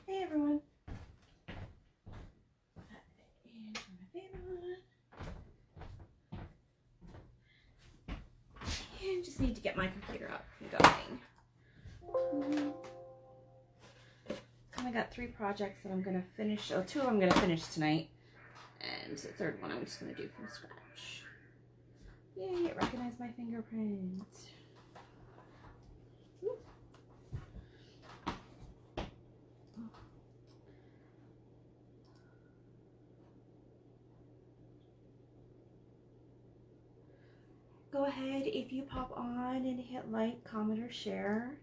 Hey everyone. And turn my fan on. And just need to get my computer up and going. I got 3 projects that I'm gonna finish. Oh, 2 I'm gonna finish tonight, and the 3rd one I'm just gonna do from scratch. Yay! It recognized my fingerprint. Go ahead if you pop on and hit like, comment, or share.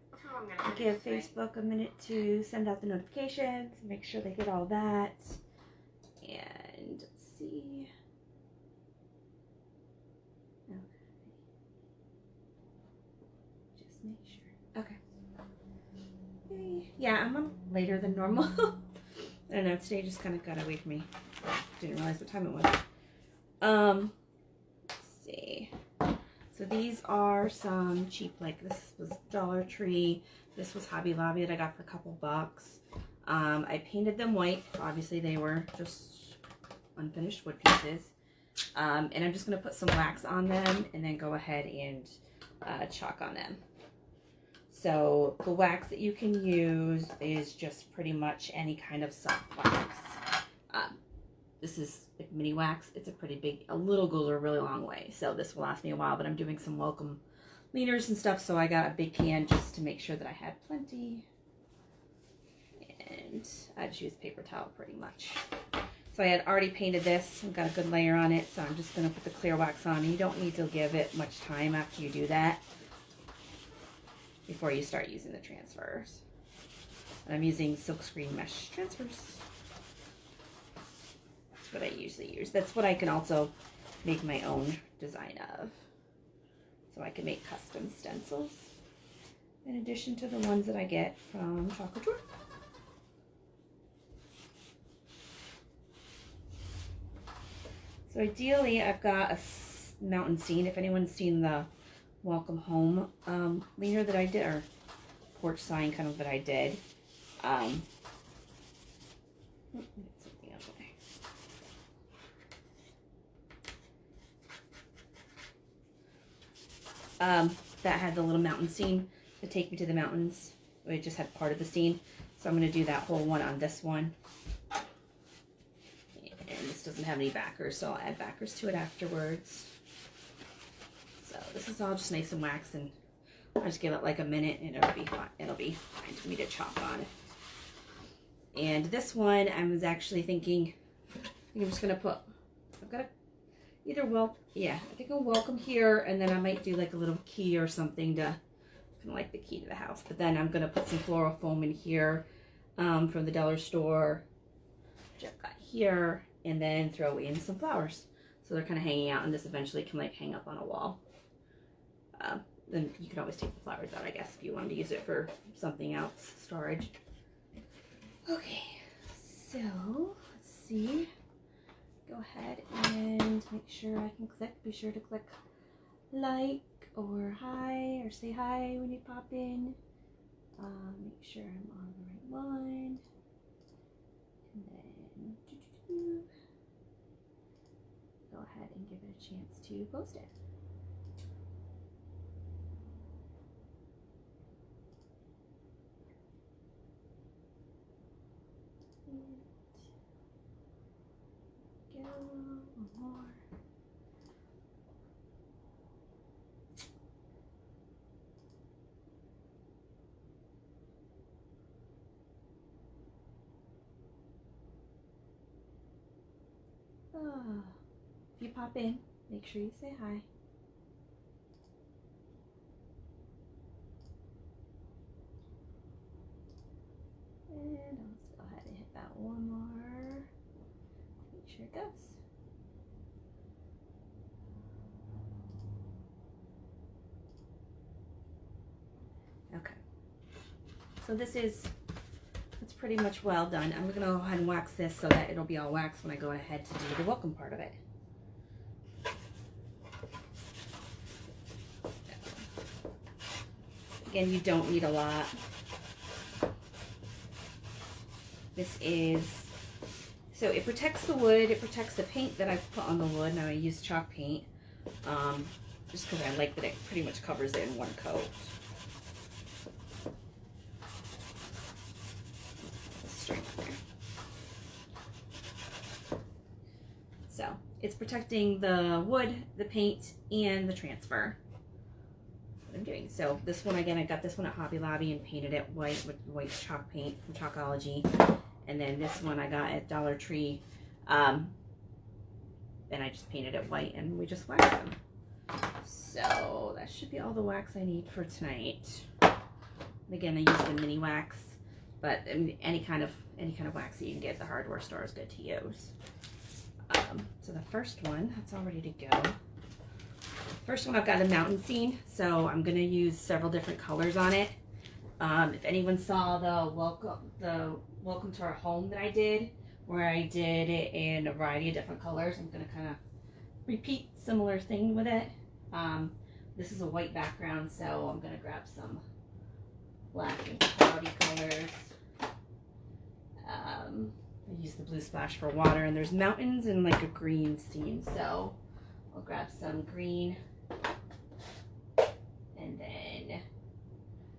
Give Facebook a minute to send out the notifications, make sure they get all that. And let's see. Okay. Just make sure. Okay. Yeah, I'm on later than normal. I don't know, today just kind of got away from me. Didn't realize what time it was. Let's see. So these are some cheap, like this was Dollar Tree. This was Hobby Lobby that I got for a couple bucks. I painted them white. Obviously they were just unfinished wood pieces. And I'm just going to put some wax on them and then go ahead and chalk on them. So the wax that you can use is just pretty much any kind of soft wax. This is like mini wax. It's a pretty big, a little goes a really long way. So this will last me a while, but I'm doing some welcome leaners and stuff. So I got a big can just to make sure that I had plenty. And I just used paper towel pretty much. So I had already painted this and got a good layer on it. So I'm just going to put the clear wax on. You don't need to give it much time after you do that before you start using the transfers. And I'm using silkscreen mesh transfers. What I usually use. That's what I can also make my own design of. So I can make custom stencils in addition to the ones that I get from Chalk Couture. So ideally I've got a mountain scene. If anyone's seen the welcome home leaner that I did, or porch sign kind of that I did. That had the little mountain scene to take me to the mountains. It just had part of the scene. So I'm going to do that whole one on this one. And this doesn't have any backers, so I'll add backers to it afterwards. So this is all just nice and waxed, and I'll just give it like a minute and it'll be fine. It'll be fine for me to chop on. And this one, I was actually thinking, I'm just going to put, I've got a I think I'll welcome here, and then I might do like a little key or something to kind of like the key to the house. But then I'm gonna put some floral foam in here from the dollar store, which I've got here, and then throw in some flowers. So they're kind of hanging out, and this eventually can like hang up on a wall. Then you can always take the flowers out, I guess, if you wanted to use it for something else, storage. Okay, so let's see. Go ahead and make sure I can click. Be sure to click like or hi or say hi when you pop in. Make sure I'm on the right one. And then go ahead and give it a chance to post it. One more. If you pop in, make sure you say hi. And let's go ahead and hit that one more. Make sure it goes. Okay. So it's pretty much well done. I'm gonna go ahead and wax this so that it'll be all waxed when I go ahead to do the welcome part of it. Again, you don't need a lot. This is, so it protects the wood, it protects the paint that I've put on the wood. Now I use chalk paint, just because I like that it pretty much covers it in one coat. So it's protecting the wood, the paint, and the transfer. What I'm doing. So this one, again, I got this one at Hobby Lobby and painted it white with white chalk paint from Chalkology. And then this one I got at Dollar Tree, and I just painted it white and we just waxed them. So that should be all the wax I need for tonight. And again, I use the mini wax, but any kind of wax that you can get at the hardware store is good to use. So the first one, that's all ready to go. First one, I've got a mountain scene, so I'm going to use several different colors on it. If anyone saw the welcome to our home that I did, where I did it in a variety of different colors, I'm going to kind of repeat similar thing with it. This is a white background, so I'm going to grab some black and cloudy colors. I use the blue splash for water, and there's mountains and like a green scene, so I'll grab some green, and then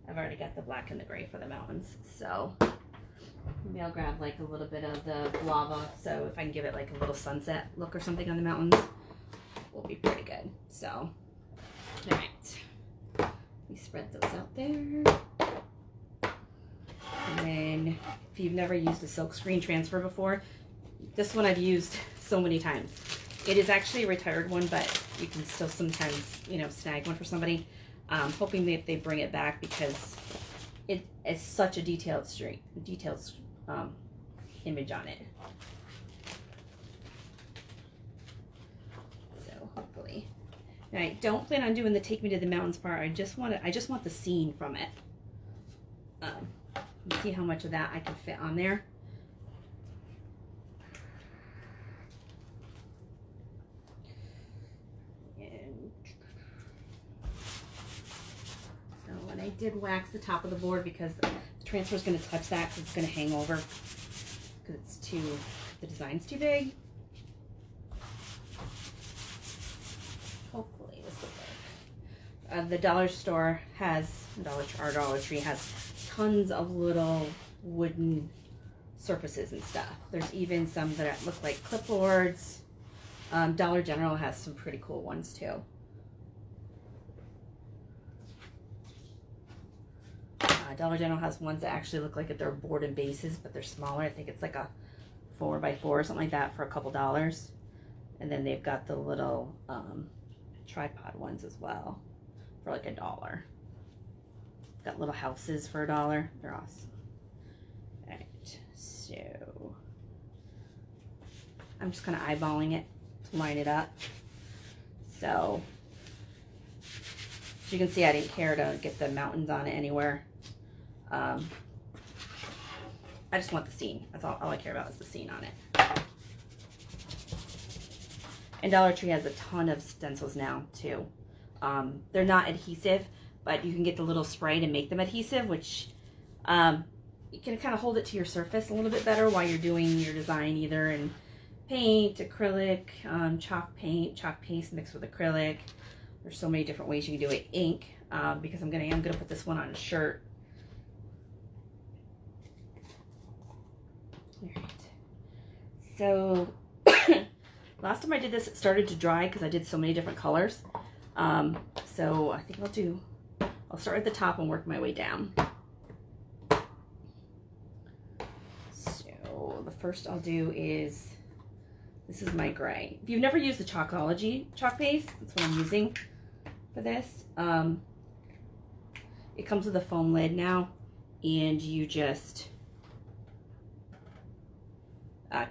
I've already got the black and the gray for the mountains, so maybe I'll grab like a little bit of the lava, so if I can give it like a little sunset look or something on the mountains, will be pretty good. So, all right, let me spread those out there. And then, if you've never used a silk screen transfer before, this one I've used so many times. It is actually a retired one, but you can still sometimes, you know, snag one for somebody. Hoping that they bring it back because it is such a detailed image on it. So hopefully, and I don't plan on doing the take me to the mountains part. I just want the scene from it. See how much of that I can fit on there. And so when I did wax the top of the board, because the transfer is going to touch that, because it's going to hang over, because the design's too big. Hopefully this will work. The Dollar Store has, our Dollar Tree has tons of little wooden surfaces and stuff. There's even some that look like clipboards. Dollar General has some pretty cool ones too. Dollar General has ones that actually look like they're board and bases, but they're smaller. I think it's like a 4x4 or something like that for a couple dollars. And then they've got the little tripod ones as well for like $1. Got little houses for $1. They're awesome. All right, so I'm just kind of eyeballing it to line it up. So as you can see, I didn't care to get the mountains on it anywhere. I just want the scene. That's all I care about is the scene on it. And Dollar Tree has a ton of stencils now too. They're not adhesive, but you can get the little spray to make them adhesive, which you can kind of hold it to your surface a little bit better while you're doing your design, either in paint, acrylic, chalk paint, chalk paste mixed with acrylic. There's so many different ways you can do it. Ink, because I'm gonna put this one on a shirt. All right. So last time I did this, it started to dry because I did so many different colors. So I think I'll start at the top and work my way down. So the first I'll do is, this is my gray. If you've never used the Chalkology chalk paste, that's what I'm using for this. It comes with a foam lid now, and you just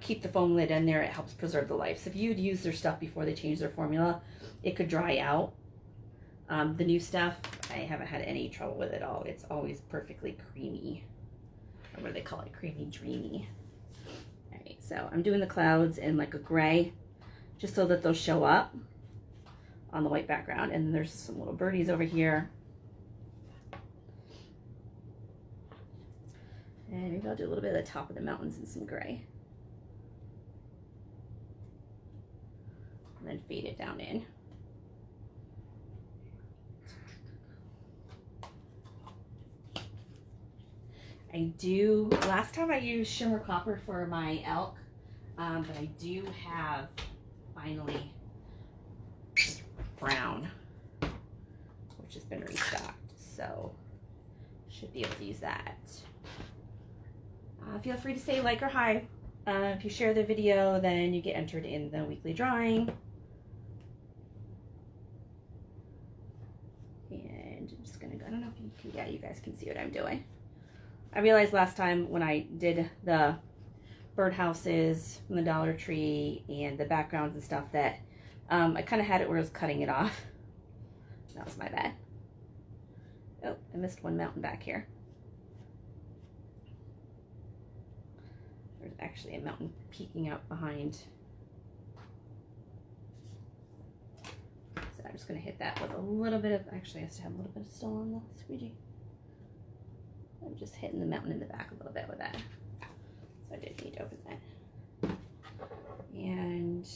keep the foam lid in there. It helps preserve the life. So if you'd used their stuff before they changed their formula, it could dry out. The new stuff, I haven't had any trouble with it at all. It's always perfectly creamy. Or what do they call it? Creamy, dreamy. All right, so I'm doing the clouds in like a gray, just so that they'll show up on the white background. And there's some little birdies over here. And maybe I'll do a little bit of the top of the mountains in some gray. And then fade it down in. Last time I used shimmer copper for my elk, but I do have finally brown, which has been restocked, so should be able to use that. Feel free to say like or hi. If you share the video, then you get entered in the weekly drawing. And I'm just gonna go, I don't know if you can, yeah, you guys can see what I'm doing. I realized last time when I did the birdhouses from the Dollar Tree and the backgrounds and stuff that I kind of had it where I was cutting it off. That was my bad. Oh, I missed one mountain back here. There's actually a mountain peeking out behind. So I'm just going to hit that with a little bit of, actually I have to have a little bit of still on the squeegee. I'm just hitting the mountain in the back a little bit with that. So I did need to open that. And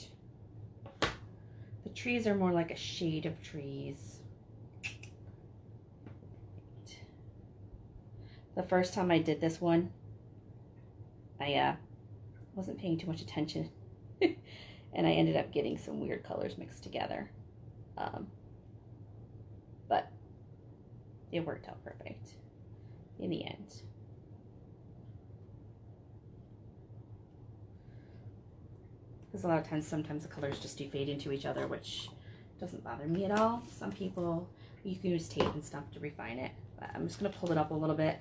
the trees are more like a shade of trees. The first time I did this one, I wasn't paying too much attention. And I ended up getting some weird colors mixed together. But it worked out perfect in the end. Because a lot of times, sometimes the colors just do fade into each other, which doesn't bother me at all. Some people, you can use tape and stuff to refine it. But I'm just going to pull it up a little bit.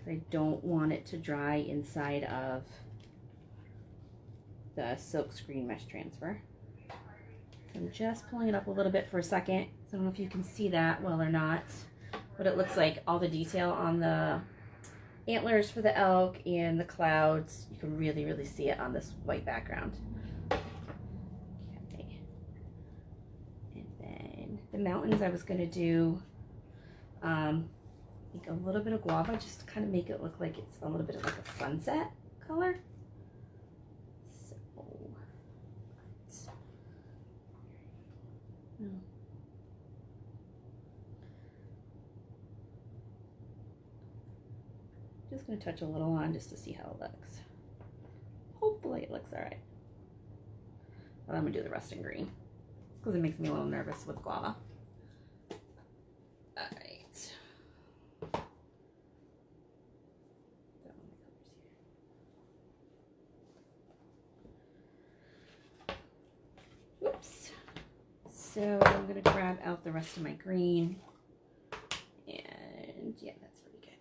I don't want it to dry inside of the silk screen mesh transfer. So I'm just pulling it up a little bit for a second. So I don't know if you can see that well or not. But it looks like all the detail on the antlers for the elk and the clouds, you can really, really see it on this white background. Okay. And then the mountains, I was going to do like a little bit of guava just to kind of make it look like it's a little bit of like a sunset color. So, just going to touch a little on just to see how it looks. Hopefully it looks all right. But I'm going to do the rust in green because it makes me a little nervous with guava. All right. Oops. So I'm going to grab out the rest of my green. And yeah, that's pretty good.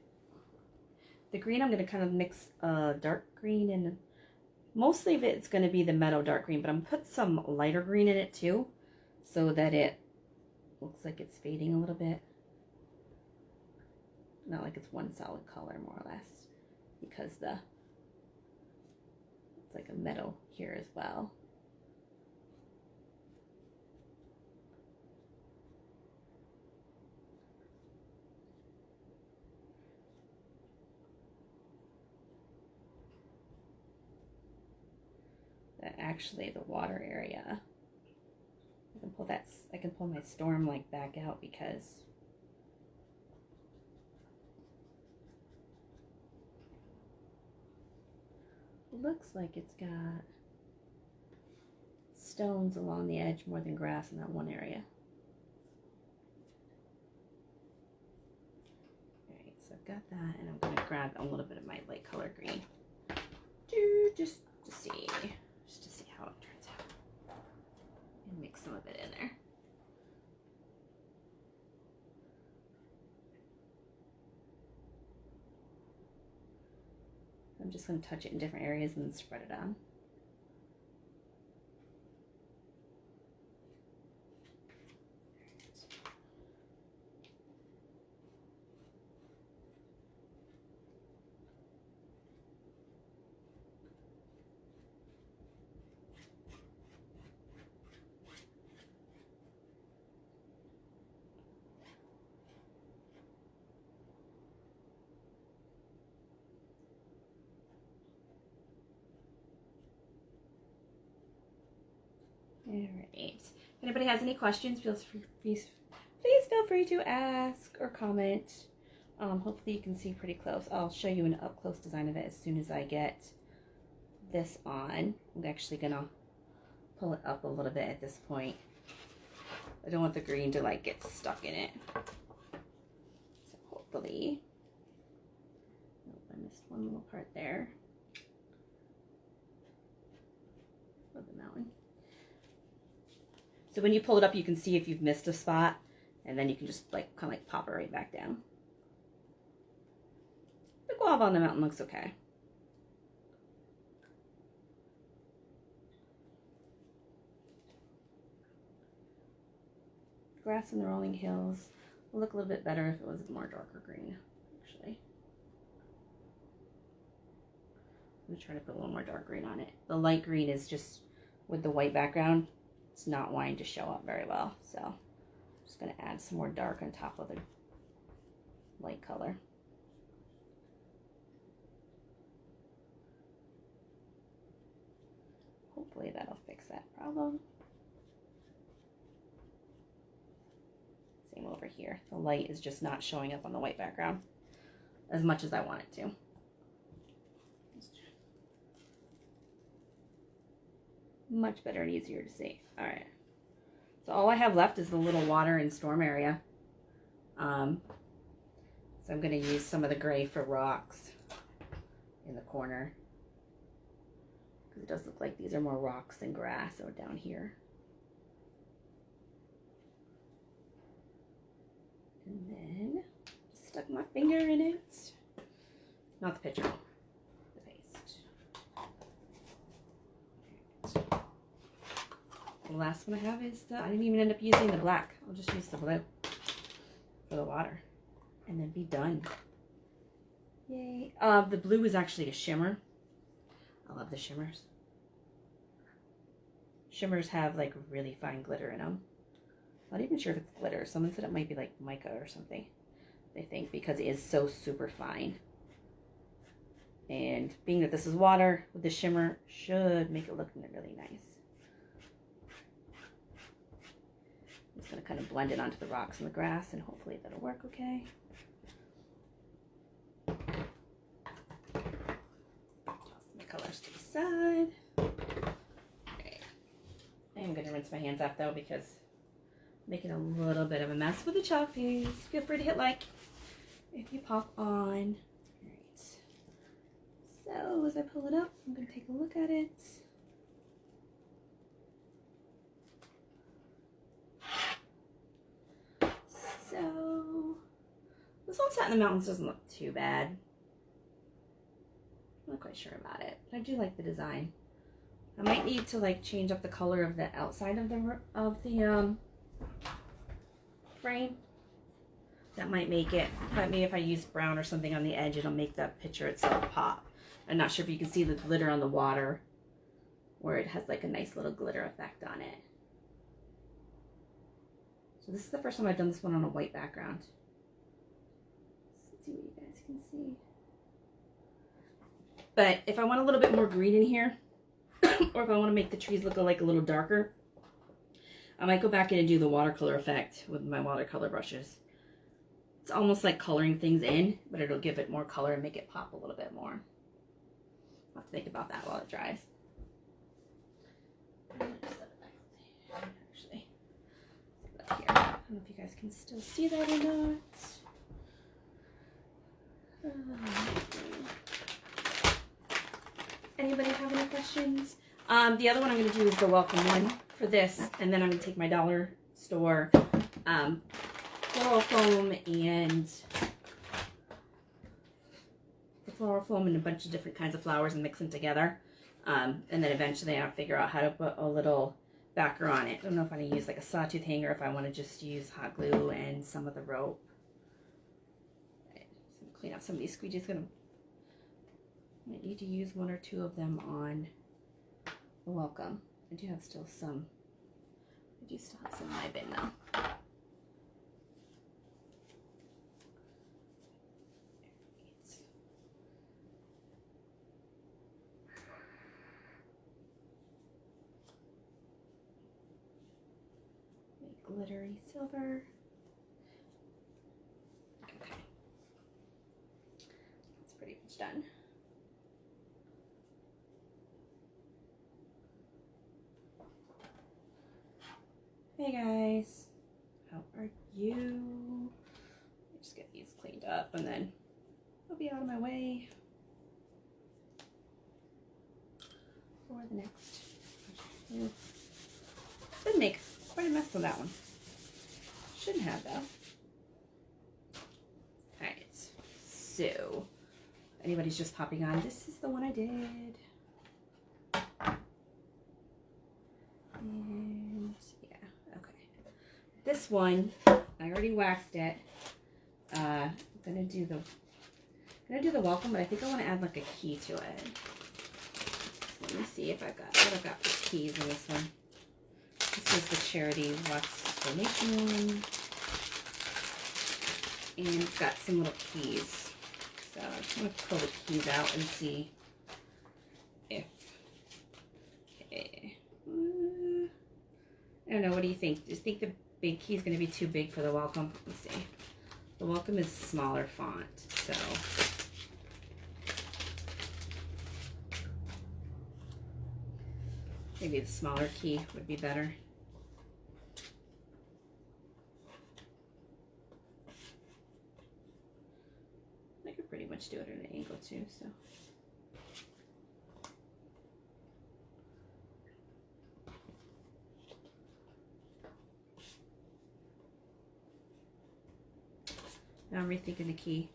The green, I'm going to kind of mix dark green, and mostly of it's going to be the meadow dark green, but I'm going to put some lighter green in it too, so that it looks like it's fading a little bit. Not like it's one solid color, more or less, because it's like a meadow here as well. Actually, the water area, I can pull my storm like back out because it looks like it's got stones along the edge more than grass in that one area. Alright, so I've got that, and I'm going to grab a little bit of my light color green just to see how it turns out, and mix some of it in there. I'm just going to touch it in different areas and then spread it on. right. If anybody has any questions, please feel free to ask or comment. Hopefully you can see pretty close. I'll show you an up-close design of it as soon as I get this on. I'm actually gonna pull it up a little bit at this point. I don't want the green to like get stuck in it. So hopefully, nope, I missed one little part there. Of the mountain. So when you pull it up, you can see if you've missed a spot, and then you can just like kind of like pop it right back down. The guava on the mountain looks okay. Grass in the rolling hills will look a little bit better if it was more darker green, actually. I'm trying to put a little more dark green on it. The light green is just with the white background. It's not wanting to show up very well, so I'm just going to add some more dark on top of the light color. Hopefully that'll fix that problem. Same over here. The light is just not showing up on the white background as much as I want it to. Much better and easier to see. All right. So all I have left is the little water and storm area. So I'm going to use some of the gray for rocks in the corner. Because it does look like these are more rocks than grass or down here. And then just stuck my finger in it. Not the picture, the paste. Right. The last one I have is I didn't even end up using the black. I'll just use the blue for the water. And then be done. Yay. The blue is actually a shimmer. I love the shimmers. Shimmers have like really fine glitter in them. Not even sure if it's glitter. Someone said it might be like mica or something, they think, because it is so super fine. And being that this is water with the shimmer should make it look really nice. I'm just going to kind of blend it onto the rocks and the grass, and hopefully that'll work okay. Toss my colors to the side. Okay. I'm going to rinse my hands off though, because making a little bit of a mess with the chalk paste. Feel free to hit like if you pop on. Alright. So as I pull it up, I'm going to take a look at it. So this one set in the mountains doesn't look too bad. I'm not quite sure about it, but I do like the design. I might need to like change up the color of the outside of the frame. That might make it, but maybe if I use brown or something on the edge, it'll make the picture itself pop. I'm not sure if you can see the glitter on the water, where it has like a nice little glitter effect on it. So this is the first time I've done this one on a white background. Let's see what you guys can see. But if I want a little bit more green in here, or if I want to make the trees look like a little darker, I might go back in and do the watercolor effect with my watercolor brushes. It's almost like coloring things in, but it'll give it more color and make it pop a little bit more. I'll have to think about that while it dries. Actually, up here. I don't know if you guys can still see that or not. Anybody have any questions? The other one I'm going to do is the welcome one for this, and then I'm going to take my dollar store floral foam and a bunch of different kinds of flowers and mix them together. And then eventually I'll figure out how to put a little backer on it. I don't know if I'm going to use like a sawtooth hanger, if I want to just use hot glue and some of the rope. Right, so clean up some of these squeegees. I might need to use one or two of them on the welcome. I do still have some in my bin though. glittery silver. Okay. That's pretty much done. Hey guys, how are you? Just get these cleaned up and then they'll be out of my way for the next. Did make quite a mess of that one. Shouldn't have though. Alright, so anybody's just popping on, this is the one I did. And yeah, okay. This one, I already waxed it. I'm gonna do the welcome, but I think I want to add like a key to it. So let me see if I've got what I've got for keys in this one. This is the charity wax donation one, and it's got some little keys. So I just want to pull the keys out and see if. Okay. I don't know. What do you think? Do you think the big key is going to be too big for the welcome? Let's see. The welcome is smaller font, so maybe the smaller key would be better. I could pretty much do it at an angle too, so. Now I'm rethinking the key.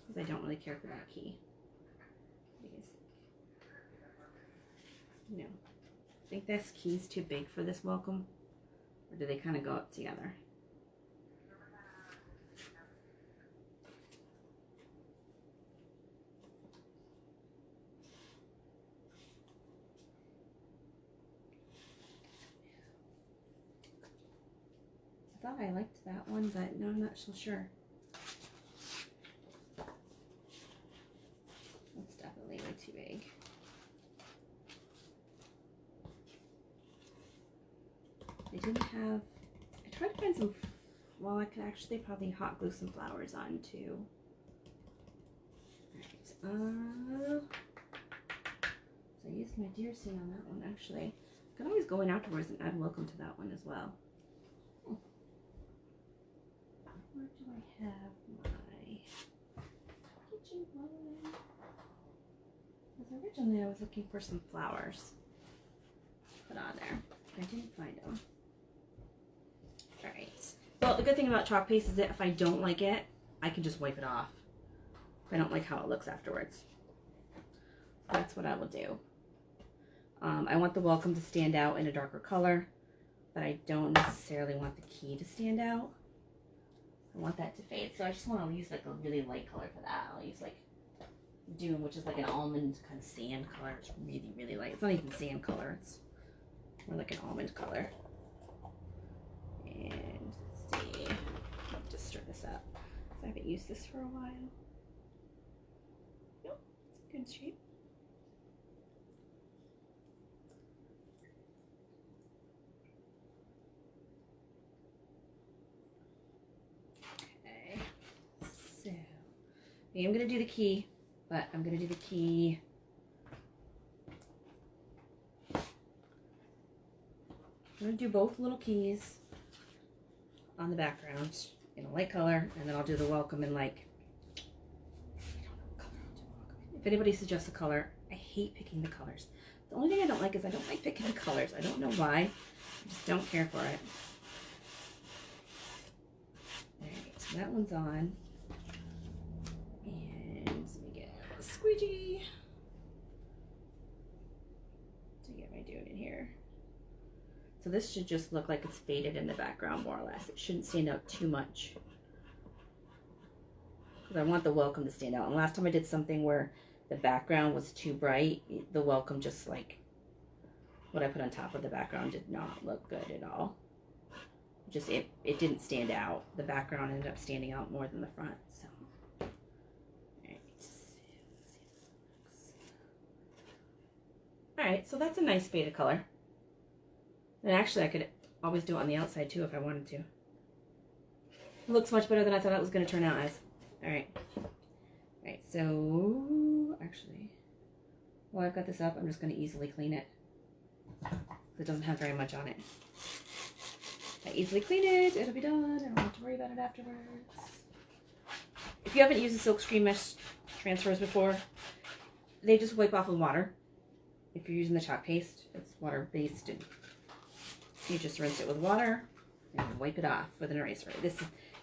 Because I don't really care for that key. What do you guys think? No. Think this key's too big for this welcome? Or do they kind of go up together? I thought I liked that one, but no, I'm not so sure. That's definitely way too big. I didn't have, I tried to find some, well, I could actually probably hot glue some flowers on too. Alright, so I used my deer scene on that one actually. I could always go in afterwards and add welcome to that one as well. Where do I have my kitchen one? Because originally I was looking for some flowers to put on there. I didn't find them. Alright. Well, the good thing about chalk paste is that if I don't like it, I can just wipe it off. If I don't like how it looks afterwards. That's what I will do. I want the welcome to stand out in a darker color, but I don't necessarily want the key to stand out. I want that to fade, so I just want to use like a really light color for that. I'll use like Dune, which is like an almond kind of sand color. It's really, really light. It's not even sand color. It's more like an almond color. And let's see. I'll just stir this up. I haven't used this for a while. Nope, it's in good shape. I'm going to do the key, but I'm going to do the key I'm going to do both little keys on the background in a light color, and then I'll do the welcome in like, I don't know what color I'll do the welcome in. If anybody suggests a color, I hate picking the colors. The only thing I don't like is I don't like picking the colors. I don't know why. I just don't care for it. Alright, so that one's on. Squeegee. So what am I doing in here? So this should just look like it's faded in the background more or less. It shouldn't stand out too much. Because I want the welcome to stand out. And last time I did something where the background was too bright, the welcome just like what I put on top of the background did not look good at all. Just it didn't stand out. The background ended up standing out more than the front. So Alright, so that's a nice faded color. And actually I could always do it on the outside too if I wanted to. It looks much better than I thought it was going to turn out as. Alright. Alright, so actually, while I've got this up, I'm just going to easily clean it. It doesn't have very much on it. I easily clean it, it'll be done. I don't have to worry about it afterwards. If you haven't used the silkscreen mesh transfers before, they just wipe off with water. If you're using the chalk paste, it's water-based, and you just rinse it with water and wipe it off with an eraser. The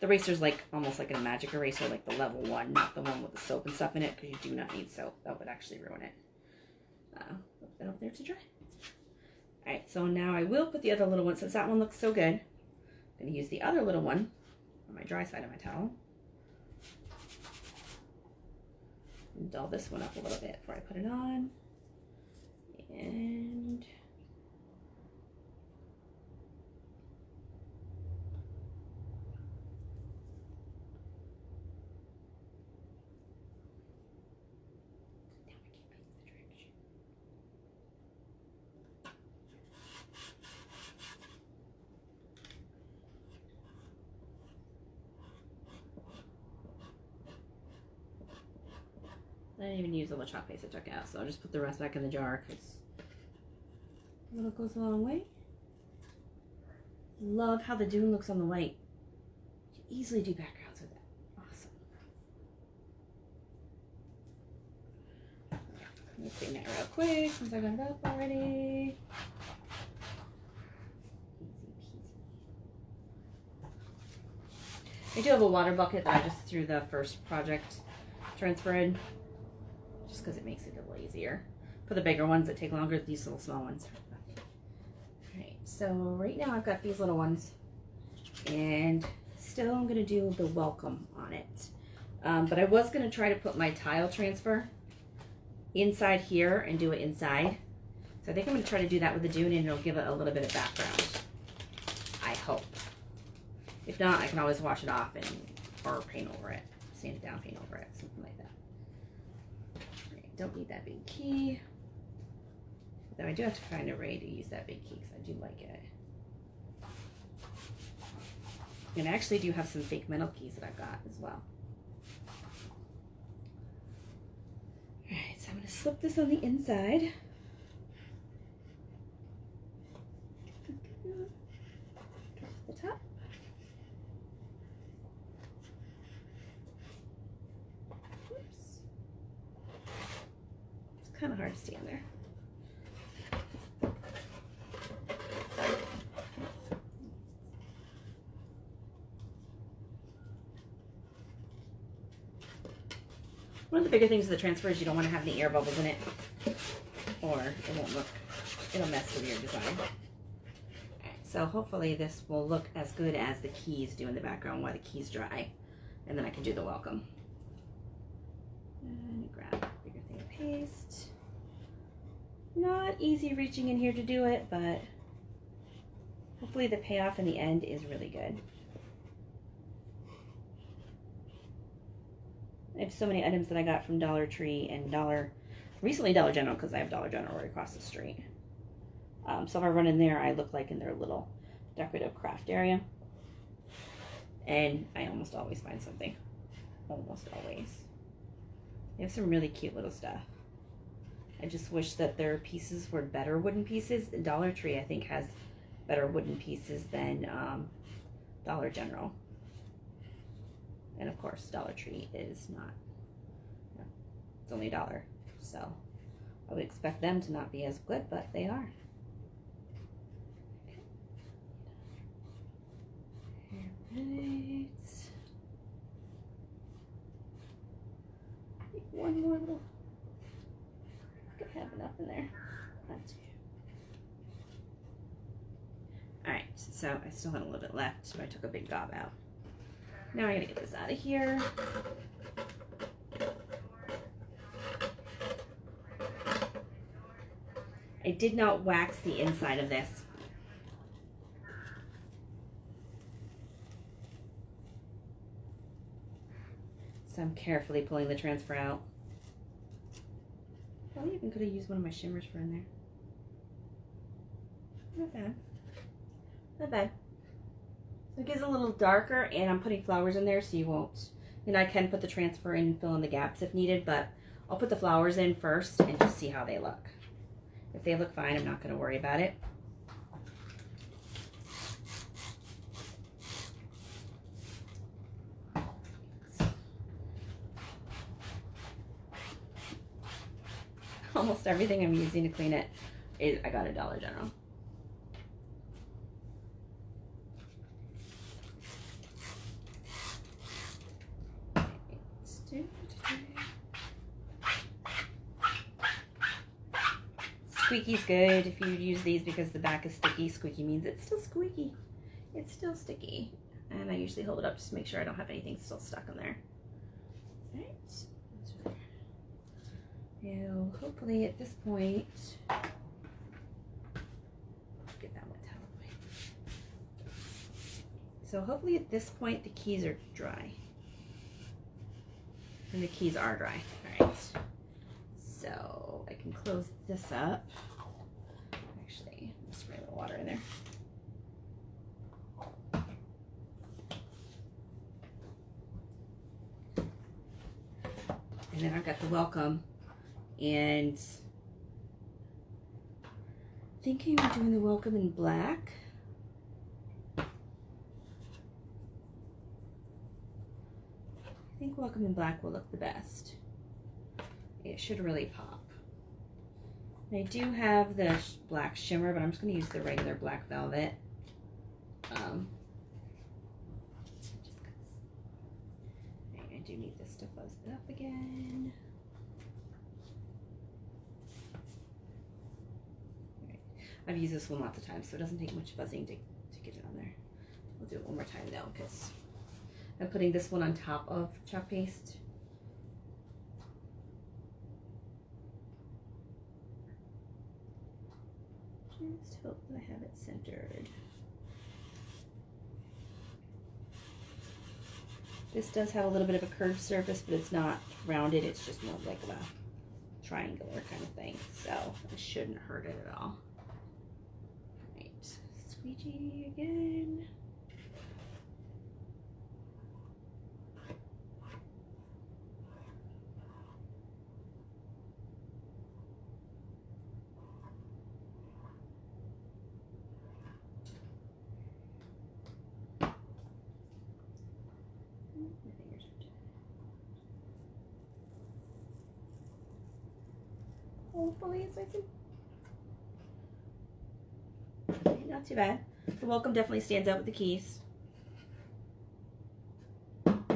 eraser's like almost like a magic eraser, like the level 1, not the one with the soap and stuff in it, because you do not need soap. That would actually ruin it. Put that up there to dry. Alright, so now I will put the other little one, since that one looks so good. I'm going to use the other little one on my dry side of my towel. And dull this one up a little bit before I put it on. And I didn't even use all the chalk paste I took out, so I'll just put the rest back in the jar because a little goes a long way. Love how the dune looks on the white. You can easily do backgrounds with that. Awesome. Let me clean that real quick since I got it up already. I do have a water bucket that I just threw the first project transfer in, just because it makes it a little easier. For the bigger ones that take longer, these little small ones. Alright, so right now I've got these little ones, and still I'm going to do the welcome on it. But I was going to try to put my tile transfer inside here and do it inside. So I think I'm going to try to do that with the dune, and it'll give it a little bit of background. I hope. If not, I can always wash it off or paint over it. Sand it down, paint over it, something like that. Right, don't need that big key. Though I do have to find a way to use that big key because I do like it. And I actually do have some fake metal keys that I've got as well. Alright, so I'm going to slip this on the inside. The top. Oops. It's kind of hard to see in there. One of the bigger things with the transfer is you don't want to have any air bubbles in it, or it won't look, it'll mess with your design. Alright, so hopefully this will look as good as the keys do in the background while the keys dry, and then I can do the welcome. And grab a bigger thing of paste. Not easy reaching in here to do it, but hopefully the payoff in the end is really good. I have so many items that I got from Dollar Tree and recently Dollar General, because I have Dollar General right across the street. So if I run in there, I look like in their little decorative craft area. And I almost always find something. Almost always. They have some really cute little stuff. I just wish that their pieces were better wooden pieces. Dollar Tree, I think, has better wooden pieces than Dollar General. And of course, Dollar Tree is not, it's only $1. So I would expect them to not be as good, but they are. Alright. One more little, I could have enough in there. That's alright, so I still had a little bit left, so I took a big gob out. Now I gotta get this out of here. I did not wax the inside of this. So I'm carefully pulling the transfer out. Probably even could have used one of my shimmers for in there. Not bad. Not bad. So it gets a little darker, and I'm putting flowers in there so you won't, you know, I can put the transfer in and fill in the gaps if needed, but I'll put the flowers in first and just see how they look. If they look fine, I'm not going to worry about it. Almost everything I'm using to clean it is, I got at Dollar General. Squeaky's good if you use these because the back is sticky. Squeaky means it's still squeaky. It's still sticky. And I usually hold it up just to make sure I don't have anything still stuck in there. All right. Now, hopefully at this point, get that one towel away. So hopefully at this point the keys are dry. And the keys are dry. All right. So I can close this up. Actually, I'll spray a little water in there. And then I've got the welcome, and thinking of doing the welcome in black. I think welcome in black will look the best. It should really pop. I do have the black shimmer, but I'm just going to use the regular black velvet. I do need this to fuzz it up again. Right. I've used this one lots of times, so it doesn't take much fuzzing to get it on there. We'll do it one more time though, because I'm putting this one on top of chalk paste. Just hope that I have it centered. This does have a little bit of a curved surface, but it's not rounded. It's just more like a triangular kind of thing. So it shouldn't hurt it at all. Right, squeegee again. Hopefully it's nice and not too bad. The welcome definitely stands out with the keys. So what do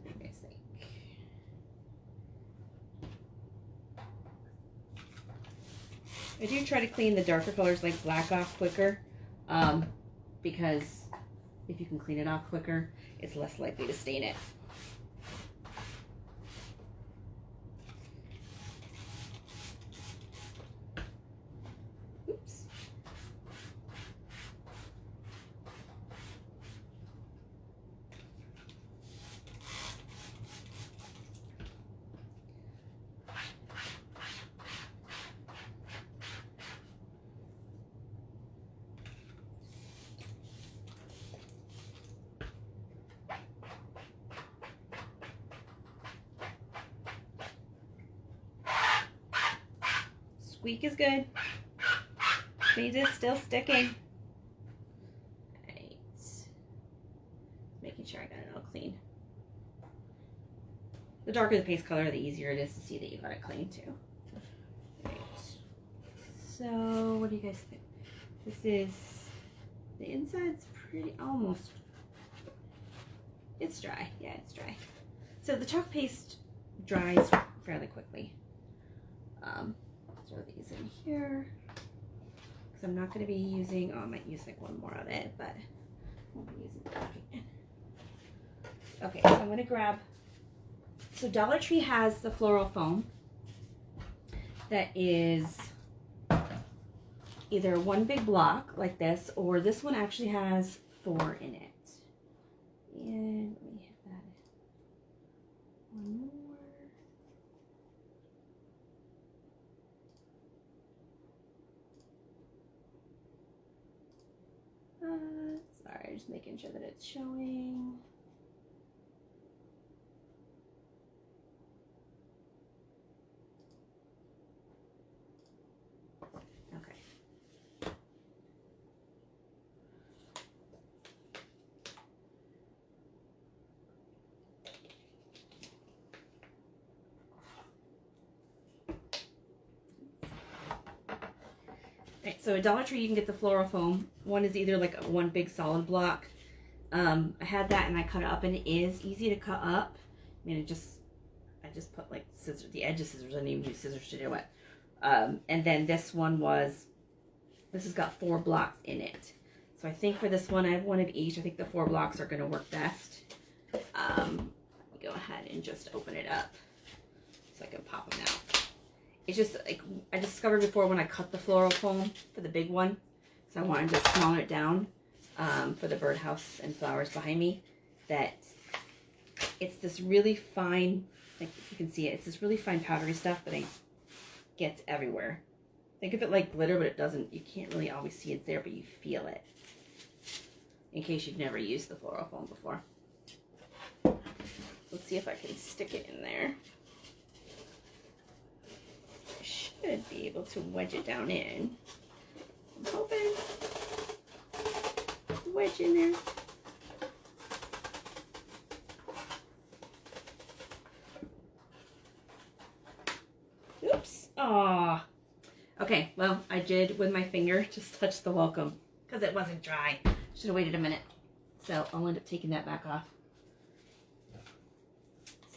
you guys think? I do try to clean the darker colors like black off quicker, because if you can clean it off quicker, it's less likely to stain it. Squeak is good. Squeeze is still sticking. Right. Making sure I got it all clean. The darker the paste color, the easier it is to see that you got it clean too. Right. So, what do you guys think? This is, the inside's pretty, almost, it's dry. Yeah, it's dry. So the chalk paste dries fairly quickly. Throw these in here because I'm not going to be using, I might use like one more of it, but I won't be using that again. Okay, so I'm going to grab, so Dollar Tree has the floral foam that is either one big block like this, or this one actually has 4 in it. And let me hit that one more. Just making sure that it's showing. Okay. Alright, so at Dollar Tree you can get the floral foam. One is either like one big solid block. I had that and I cut it up, and it is easy to cut up. I mean, I just put like scissors, the edge of scissors. I didn't even use scissors to do it. And then this has got 4 blocks in it. So I think for this one, I have one of each. I think the 4 blocks are going to work best. Let me go ahead and just open it up so I can pop them out. It's just like I discovered before when I cut the floral foam for the big one, so I wanted to small it down for the birdhouse and flowers behind me, that it's this really fine, like you can see it, it's this really fine powdery stuff that gets everywhere. Think of it like glitter, but it doesn't, you can't really always see it there, but you feel it. In case you've never used the floral foam before. Let's see if I can stick it in there. I should be able to wedge it down in. I'm hoping. Wedge in there. Oops. Aw. Okay, well, I did with my finger just touch the welcome because it wasn't dry. Should have waited a minute. So I'll end up taking that back off.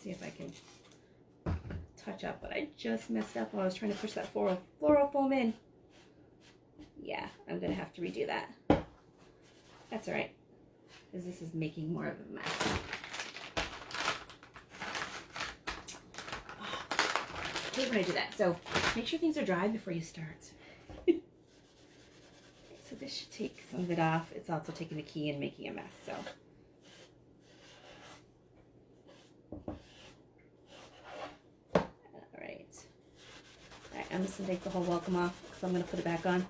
See if I can touch up, but I just messed up while I was trying to push that floral foam in. Yeah, I'm gonna have to redo that. That's all right, because this is making more of a mess. Oh, I hate when I do that. So make sure things are dry before you start. So this should take some of it off. It's also taking the key and making a mess. So. All right, I'm just gonna take the whole welcome off because I'm gonna put it back on.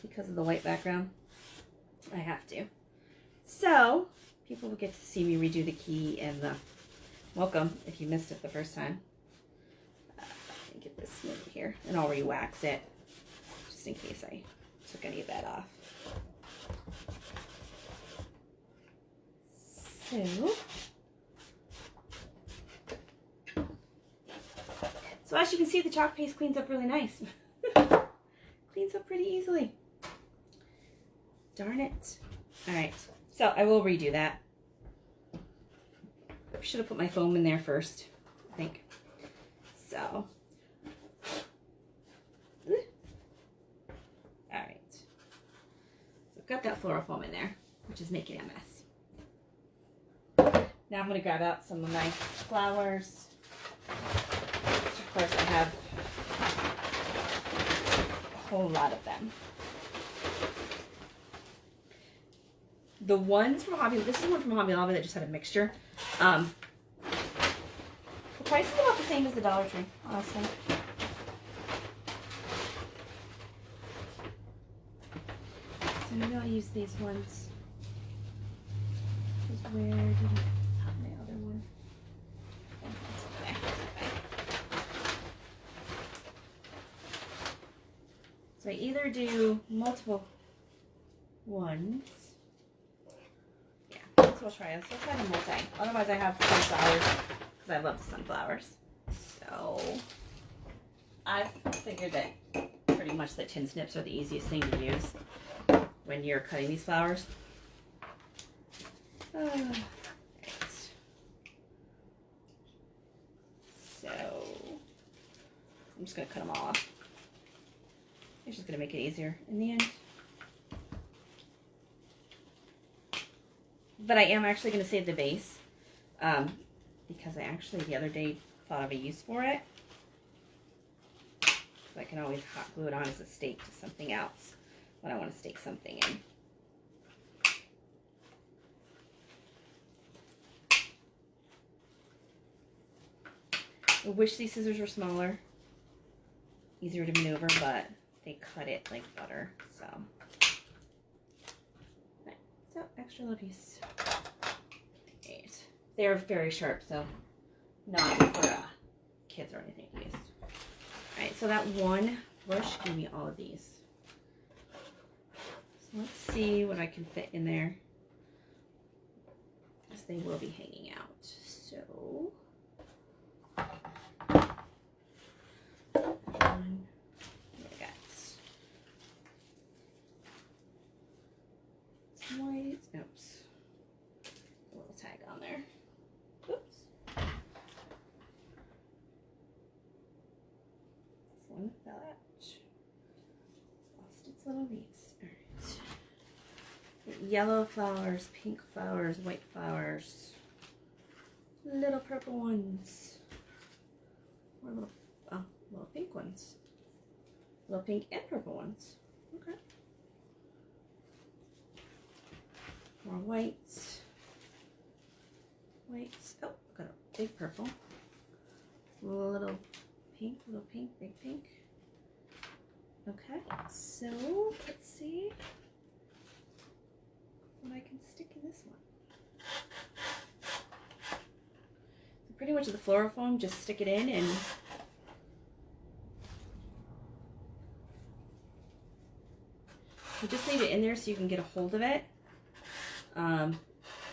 Because of the white background, I have to. So people will get to see me redo the key and the welcome if you missed it the first time. Get this smooth here, and I'll re-wax it just in case I took any of that off. So as you can see, the chalk paste cleans up really nice. Cleans up pretty easily. Darn it. All right, so I will redo that. Should have put my foam in there first, I think. So. Alright. So I've got that floral foam in there, which is making a mess. Now I'm going to grab out some of my flowers. Which of course I have a whole lot of them. The ones from Hobby, this is one from Hobby Lobby that just had a mixture. The price is about the same as the Dollar Tree, honestly. So maybe I'll use these ones. Because where did I have my other one? Oh, that's okay. So I either do multiple ones. We'll try this. We'll try the multi. Otherwise, I have sunflowers because I love the sunflowers. So I figured that pretty much the tin snips are the easiest thing to use when you're cutting these flowers. Right. So I'm just going to cut them all off. It's just going to make it easier in the end. But I am actually going to save the base because I actually the other day thought of a use for it. So I can always hot glue it on as a stake to something else when I want to stake something in. I wish these scissors were smaller, easier to maneuver, but they cut it like butter. So, right. So extra little piece. Right. They're very sharp, so not for kids or anything to use. All right, so that one brush gave me all of these. So let's see what I can fit in there, because they will be hanging out. So, white, oops, a little tag on there, oops, this one fell out, lost its little leaves. All right, yellow flowers, pink flowers, white flowers, little purple ones, or little pink ones, little pink and purple ones, okay. More whites. Whites. Oh, got a big purple. Little pink, big pink. Okay, so let's see what I can stick in this one. So pretty much the floral foam, just stick it in and you just leave it in there so you can get a hold of it.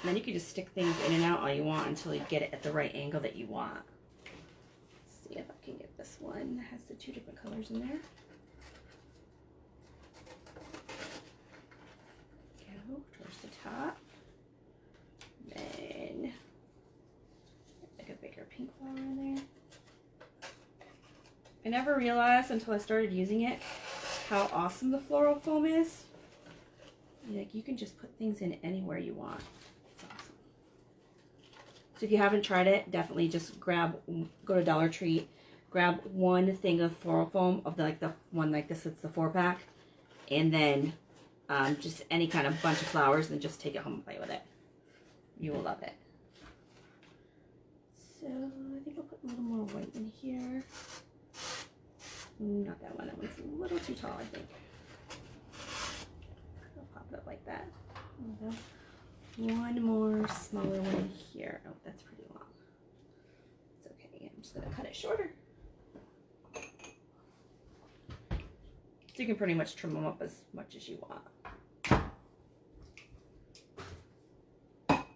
Then you can just stick things in and out all you want until you get it at the right angle that you want. Let's see if I can get this one that has the two different colors in there. Go towards the top. Then like a bigger pink flower in there. I never realized until I started using it how awesome the floral foam is. Like, you can just put things in anywhere you want. It's awesome. So if you haven't tried it, definitely just go to Dollar Tree, grab one thing of floral foam of the one like this. It's the 4-pack, and then just any kind of bunch of flowers, and just take it home and play with it. You will love it. So I think I'll put a little more white in here. Not that one. That one's a little too tall, I think. Up like that. One more smaller one here. Oh, that's pretty long. It's okay. I'm just going to cut it shorter. So you can pretty much trim them up as much as you want. Alright,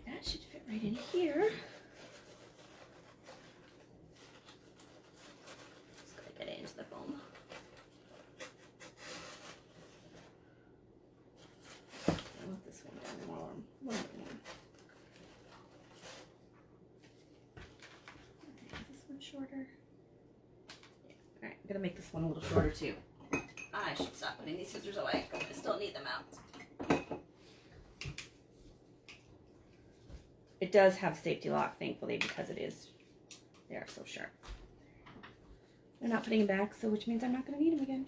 that should fit right in here. Just got to get it into the foam. Shorter. Yeah. Alright, I'm gonna make this one a little shorter too. I should stop putting these scissors away because I still need them out. It does have safety lock, thankfully, because they are so sharp. I'm not putting them back, so which means I'm not gonna need them again.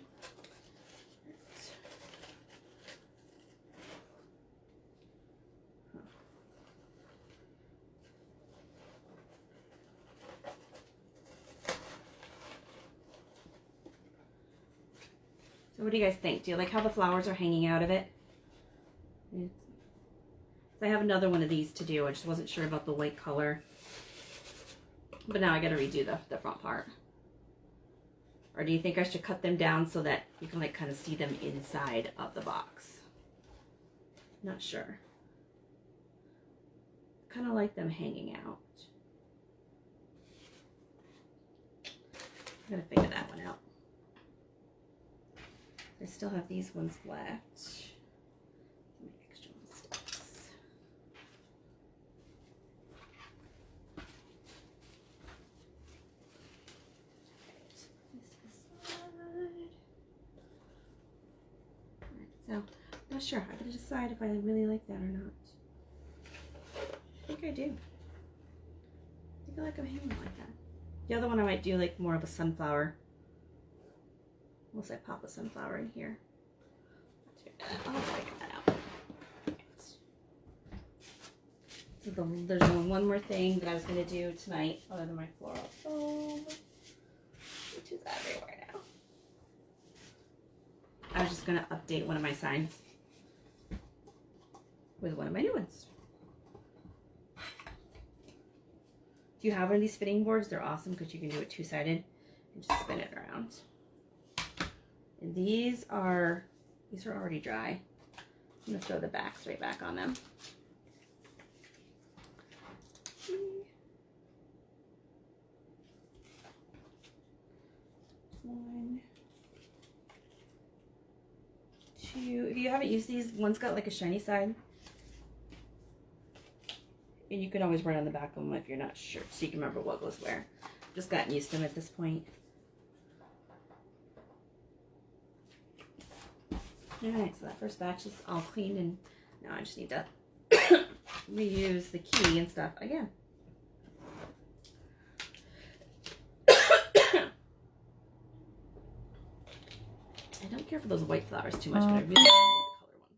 So what do you guys think? Do you like how the flowers are hanging out of it? I have another one of these to do. I just wasn't sure about the white color. But now I got to redo the front part. Or do you think I should cut them down so that you can like kind of see them inside of the box? Not sure. Kind of like them hanging out. I'm going to figure that one out. I still have these ones left. Some extra sticks. So, not sure. I gotta decide if I really like that or not. I think I do. I think I like them hanging like that. The other one I might do like more of a sunflower. Unless I pop a sunflower in here. I'll figure that out. So there's one more thing that I was going to do tonight other than my floral foam. she's everywhere now. I was just gonna update one of my signs with one of my new ones. If you have one of these spinning boards, they're awesome because you can do it two-sided and just spin it around. And these are already dry. I'm gonna throw the backs right back on them. 1, 2. If you haven't used these, one's got like a shiny side. And you can always run on the back of them if you're not sure, so you can remember what goes where. Just gotten used to them at this point. Alright, so that first batch is all clean, and now I just need to reuse the key and stuff again. I don't care for those white flowers too much, but I really like the color ones.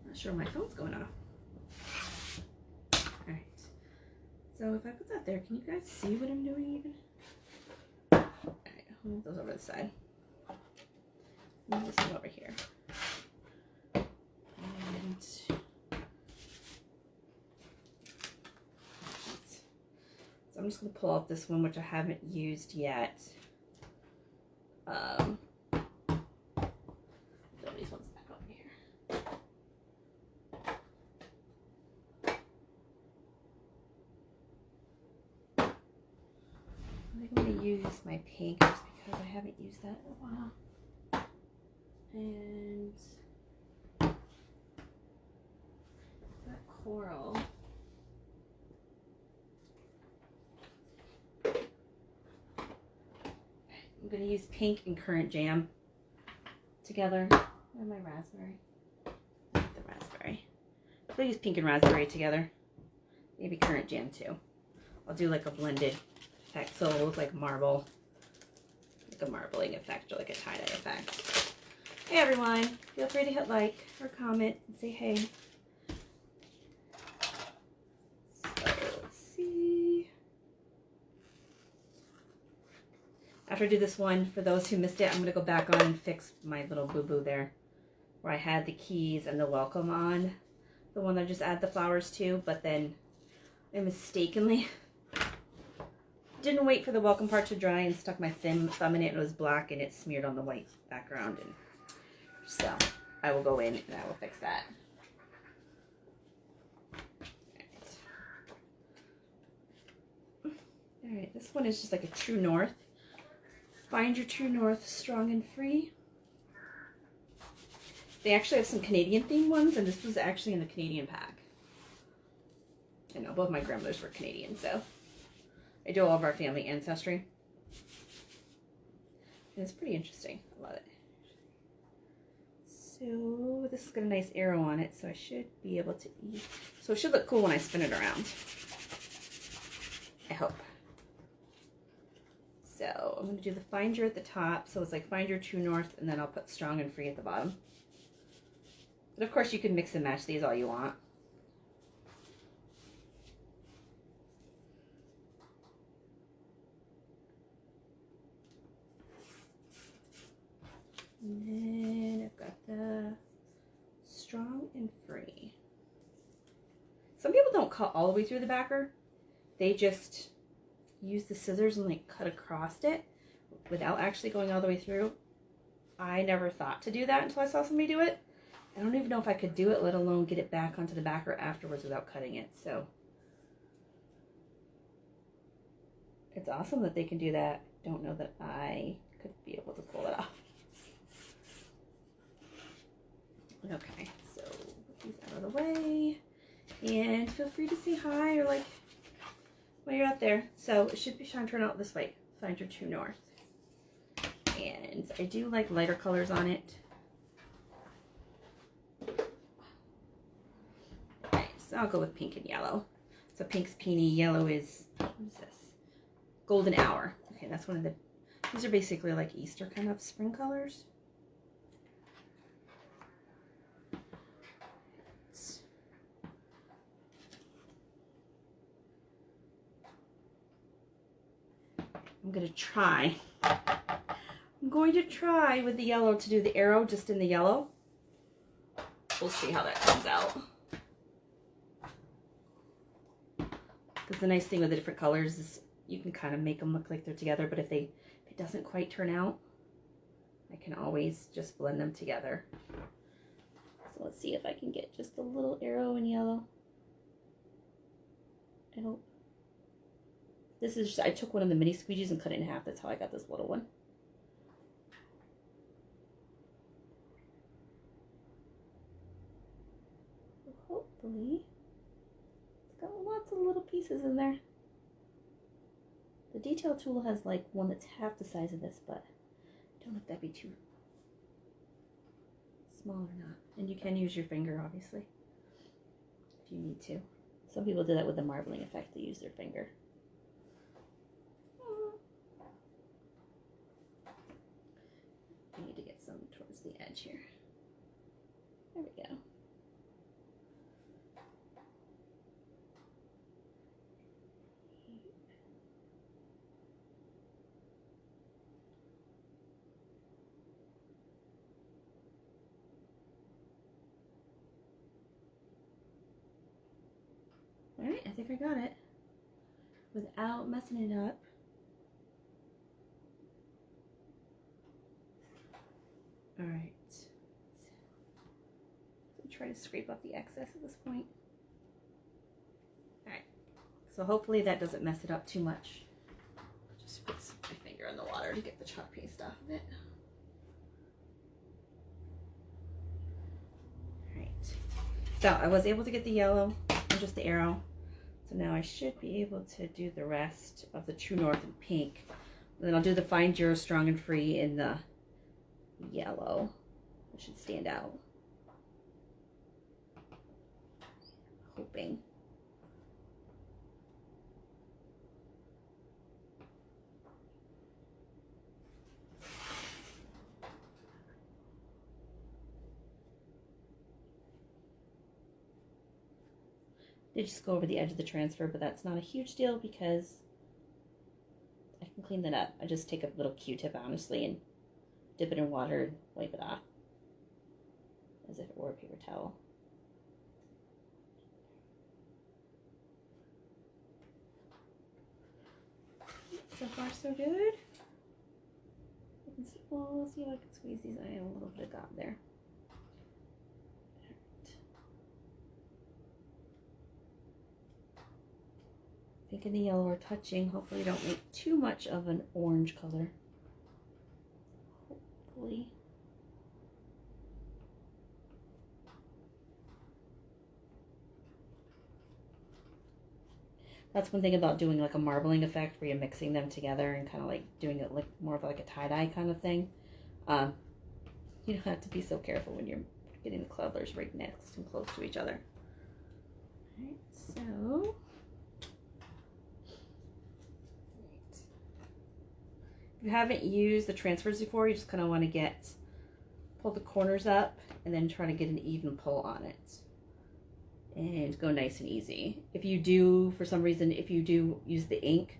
Not sure my phone's going off. Alright, so if I put that there, can you guys see what I'm doing even? Alright, I'll move those over to the side. Move this one over here. And so I'm just going to pull out this one, which I haven't used yet. Throw these ones back over here. I'm going to use my pink just because I haven't used that in a while. And that coral. I'm going to use pink and currant jam together. And my raspberry. The raspberry. I'll use pink and raspberry together. Maybe currant jam too. I'll do like a blended effect, so it'll look like marble, like a marbling effect or like a tie-dye effect. Hey everyone, feel free to hit like or comment and say hey. So let's see. After I do this one, for those who missed it, I'm going to go back on and fix my little boo-boo there, where I had the keys and the welcome on, the one I just add the flowers to, but then I mistakenly didn't wait for the welcome part to dry and stuck my thumb in it, and it was black and it smeared on the white background. And so I will go in and I will fix that. All right, this one is just like a true north. Find your true north, strong and free. They actually have some Canadian themed ones, and this was actually in the Canadian pack. I know both my grandmothers were Canadian, so I do all of our family ancestry. And it's pretty interesting. I love it. So this has got a nice arrow on it, so I should be able to eat. So it should look cool when I spin it around. I hope. So I'm going to do the find your at the top, so it's like find your true north, and then I'll put strong and free at the bottom. But of course you can mix and match these all you want. And then I've got the strong and free. Some people don't cut all the way through the backer. They just use the scissors and like cut across it without actually going all the way through. I never thought to do that until I saw somebody do it. I don't even know if I could do it, let alone get it back onto the backer afterwards without cutting it. So it's awesome that they can do that. Don't know that I could be able to pull it off. Okay, so put these out of the way, and feel free to say hi or like when you're out there. So it should be trying to turn out this way. Find your true north. And I do like lighter colors on it. Okay, so I'll go with pink and yellow. So pink's peony, yellow is, what is this? Golden Hour. Okay, that's one of the, these are basically like Easter kind of spring colors. I'm going to try. I'm going to try with the yellow to do the arrow just in the yellow. We'll see how that comes out. Because the nice thing with the different colors is you can kind of make them look like they're together, but if it doesn't quite turn out, I can always just blend them together. So let's see if I can get just a little arrow in yellow. I hope. This is just, I took one of the mini squeegees and cut it in half. That's how I got this little one. So hopefully, it's got lots of little pieces in there. The detail tool has like one that's half the size of this, but I don't know if that'd be too small or not. And you can use your finger, obviously, if you need to. Some people do that with the marbling effect. They use their finger. I need to get some towards the edge here. There we go. All right, I think I got it without messing it up. All right, so try to scrape up the excess at this point. All right, so hopefully that doesn't mess it up too much. Just put my finger in the water to get the chalk paste off of it. All right, so I was able to get the yellow and just the arrow. So now I should be able to do the rest of the True North in pink. And then I'll do the Fine Giro Strong and Free in the yellow. It should stand out. Hoping. They just go over the edge of the transfer, but that's not a huge deal because I can clean that up. I just take a little Q-tip, honestly, and dip it in water and wipe it off as if it were a paper towel. So far, so good. Well, let's see if I can squeeze these. I have a little bit of gob there. Pink and the yellow are touching. Hopefully don't make too much of an orange color. Hopefully. That's one thing about doing like a marbling effect where you're mixing them together and kind of like doing it like more of like a tie-dye kind of thing. You don't have to be so careful when you're getting the colors right next and close to each other. All right, so if you haven't used the transfers before, you just kind of want to pull the corners up and then try to get an even pull on it and go nice and easy. If you do, for some reason, if you do use the ink,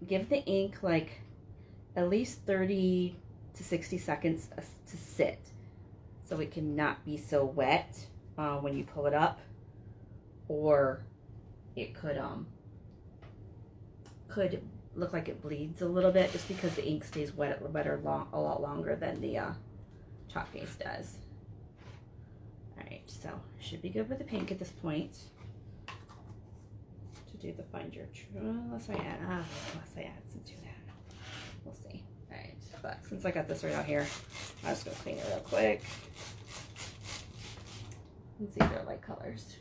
give the ink like at least 30 to 60 seconds to sit so it cannot be so wet when you pull it up, or it could look like it bleeds a little bit just because the ink stays wet a lot longer than the chalk paste does. Alright, so should be good with the pink at this point to do the Find Your True. Unless I add some to that. We'll see. Alright, but since I got this right out here, I'm just going to clean it real quick. Let's see if they're light colors.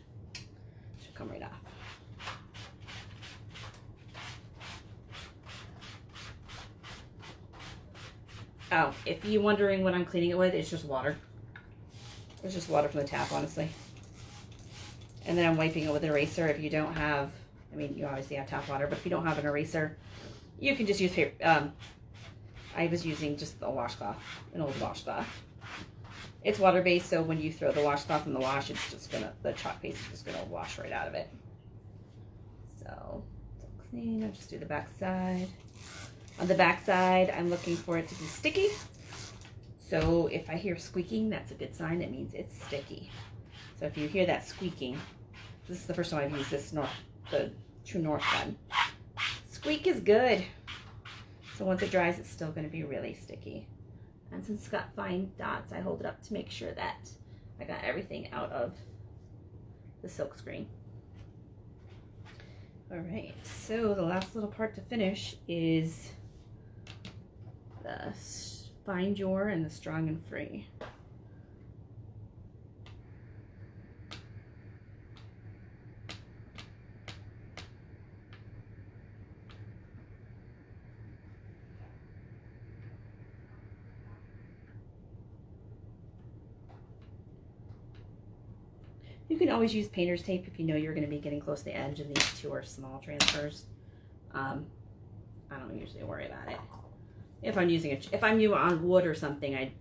Should come right off. Oh, if you're wondering what I'm cleaning it with, it's just water. It's just water from the tap, honestly. And then I'm wiping it with an eraser. If you don't have, I mean, you obviously have tap water, but if you don't have an eraser, you can just use paper. I was using just a washcloth, an old washcloth. It's water-based, so when you throw the washcloth in the wash, it's just gonna, the chalk paste is just gonna wash right out of it. So, clean. I'll just do the back side. On the back side, I'm looking for it to be sticky. So if I hear squeaking, that's a good sign. It means it's sticky. So if you hear that squeaking, this is the first time I've used this the True North one. Squeak is good. So once it dries, it's still going to be really sticky. And since it's got fine dots, I hold it up to make sure that I got everything out of the silk screen. All right, so the last little part to finish is the fine jewel and the strong and free. You can always use painter's tape if you know you're going to be getting close to the edge, and these two are small transfers. I don't usually worry about it. If I'm using if I'm new on wood or something, I'd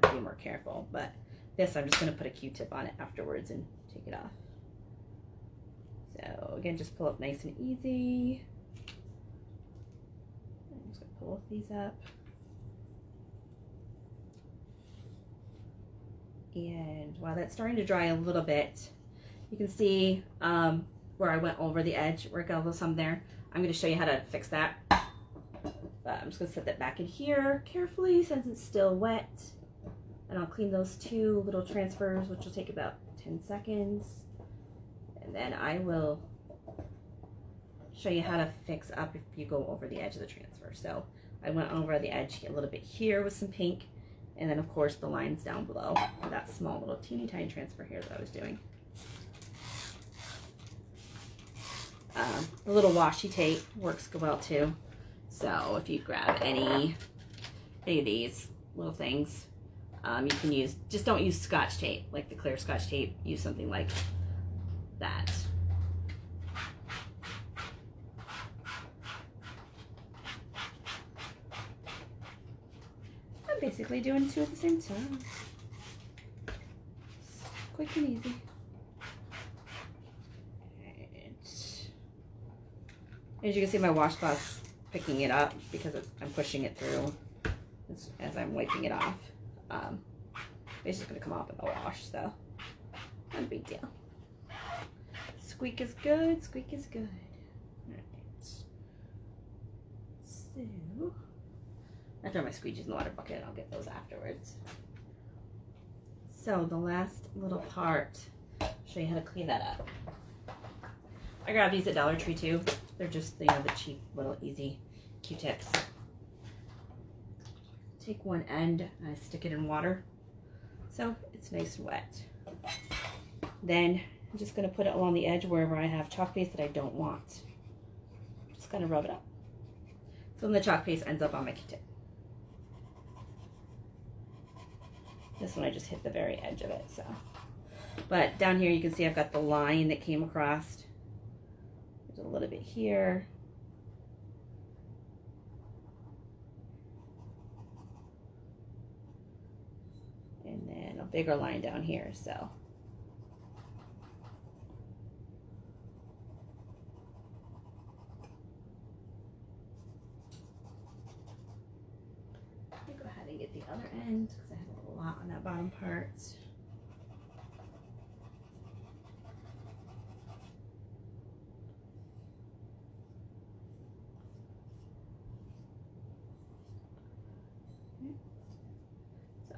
be more careful. But this, I'm just going to put a Q-tip on it afterwards and take it off. So again, just pull up nice and easy. I'm just going to pull these up. And while that's starting to dry a little bit, you can see where I went over the edge, where it got a little some there. I'm going to show you how to fix that. But I'm just going to set that back in here carefully since it's still wet. And I'll clean those two little transfers, which will take about 10 seconds. And then I will show you how to fix up if you go over the edge of the transfer. So I went over the edge a little bit here with some pink. And then of course the lines down below, that small little teeny tiny transfer here that I was doing. The little washi tape works well too. So if you grab any of these little things, you can use, just don't use Scotch tape, like the clear Scotch tape, use something like that. I'm basically doing two at the same time. Quick and easy. As you can see, my washcloth's picking it up because I'm pushing it through as I'm wiping it off. It's just going to come off in the wash, so not a big deal. Squeak is good, squeak is good. Alright. So, I throw my squeegees in the water bucket and I'll get those afterwards. So the last little part, I'll show you how to clean that up. I grabbed these at Dollar Tree too. They're just, the cheap little easy Q-tips. Take one end and I stick it in water so it's nice and wet. Then I'm just going to put it along the edge wherever I have chalk paste that I don't want. Just kind of rub it up. So then the chalk paste ends up on my Q-tip. This one I just hit the very edge of it. So, but down here you can see I've got the line that came across. There's a little bit here. And then a bigger line down here, so. Let me go ahead and get the other end because I have a lot on that bottom part.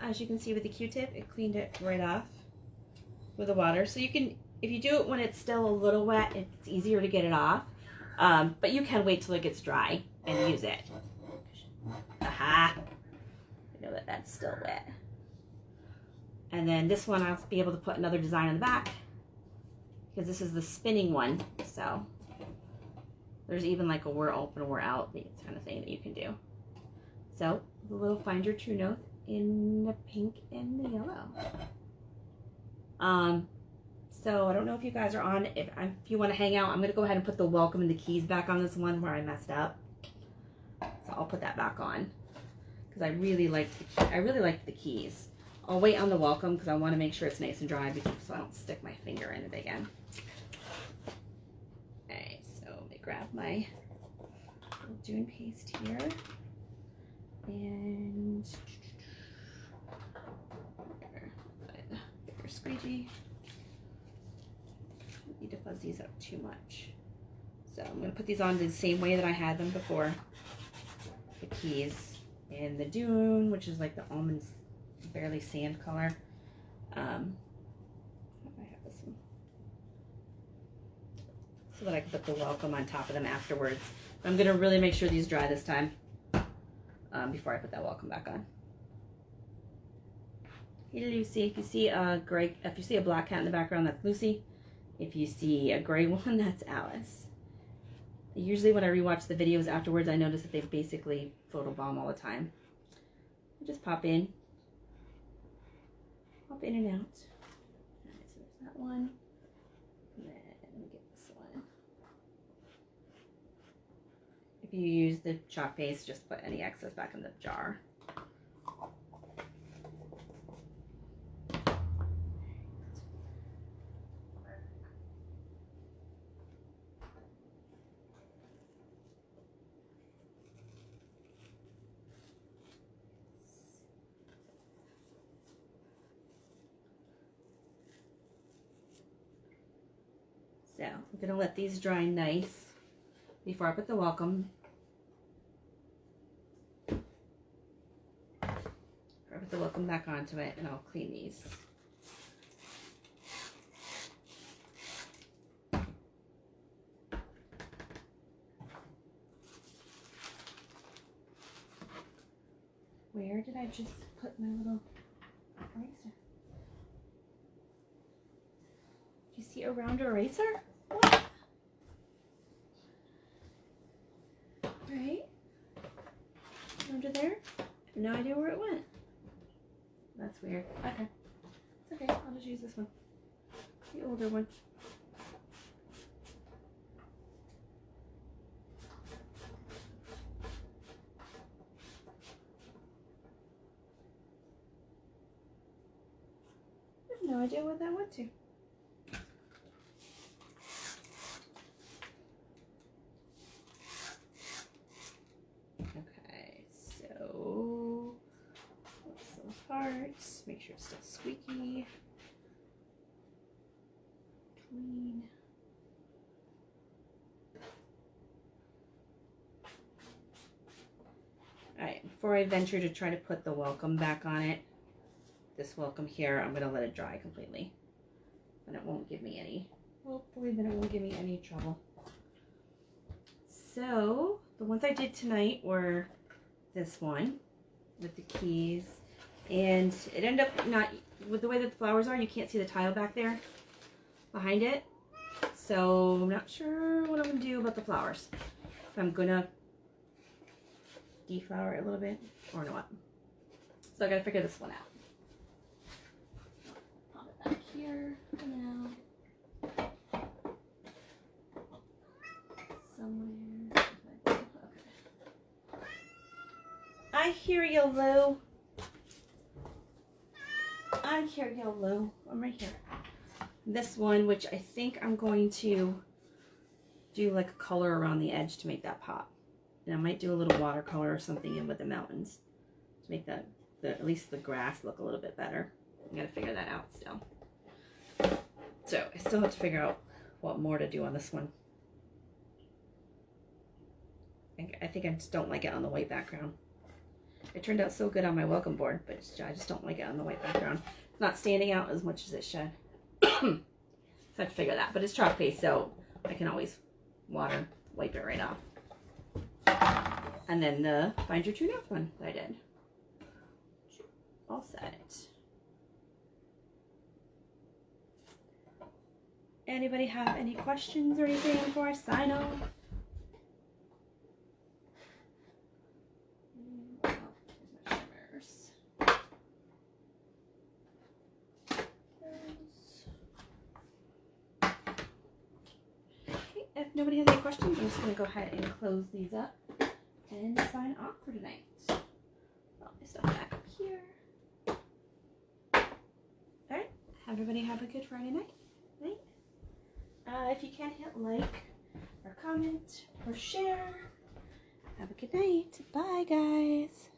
As you can see with the Q-tip, it cleaned it right off with the water. So you can, if you do it when it's still a little wet, it's easier to get it off. But you can wait till it gets dry and use it. Aha! I know that that's still wet. And then this one I'll be able to put another design on the back because this is the spinning one. So there's even like a wear open, wear out kind of thing that you can do. So the little Find Your True Note in the pink and the yellow. So I don't know if you guys are on. If you want to hang out, I'm gonna go ahead and put the welcome and the keys back on this one where I messed up. So I'll put that back on because I really liked the keys. I'll wait on the welcome because I want to make sure it's nice and dry so I don't stick my finger in it again. Alright, so let me grab my little dune paste here. And bigger squeegee. Don't need to fuzz these up too much. So I'm going to put these on the same way that I had them before. The keys and the dune, which is like the almond, barely sand color. I have this one. So that I can put the welcome on top of them afterwards. I'm going to really make sure these dry this time before I put that welcome back on. Hey Lucy, if you see a gray, if you see a black cat in the background, that's Lucy. If you see a gray one, that's Alice. Usually when I rewatch the videos afterwards, I notice that they basically photobomb all the time. I just pop in and out. Alright, so there's that one. And then let me get this one. If you use the chalk paste, just put any excess back in the jar. So I'm going to let these dry nice before I put the welcome. I put the welcome back onto it, and I'll clean these. Where did I just put my little eraser? Do you see a round eraser? What? Right? Under there? No idea where it went. That's weird. Okay. It's okay. I'll just use this one. The older one. I have no idea what that went to. Parts, make sure it's still squeaky, clean. Alright, before I venture to try to put the welcome back on it, this welcome here, I'm going to let it dry completely. And it won't give me any, hopefully then it won't give me any trouble. So, the ones I did tonight were this one with the keys. And it ended up not, with the way that the flowers are, you can't see the tile back there behind it. So I'm not sure what I'm going to do about the flowers. If I'm going to deflower it a little bit or not. So I got to figure this one out. Pop it back here for now. Somewhere. Okay. I hear you, Lou. I hear you, Lou. I'm right here. This one, which I think I'm going to do like a color around the edge to make that pop. And I might do a little watercolor or something in with the mountains to make that, at least the grass look a little bit better. I gotta figure that out still. So I still have to figure out what more to do on this one. I think I just don't like it on the white background. It turned out so good on my welcome board, but I just don't like it on the white background. It's not standing out as much as it should. So I have to figure that. But it's chalk paste, so I can always wipe it right off. And then the Find Your True North one that I did. All set. Anybody have any questions or anything before I sign off? If nobody has any questions, I'm just going to go ahead and close these up and sign off for tonight. Put my stuff back up here. Alright, everybody have a good Friday night. If you can, hit like or comment or share. Have a good night. Bye, guys.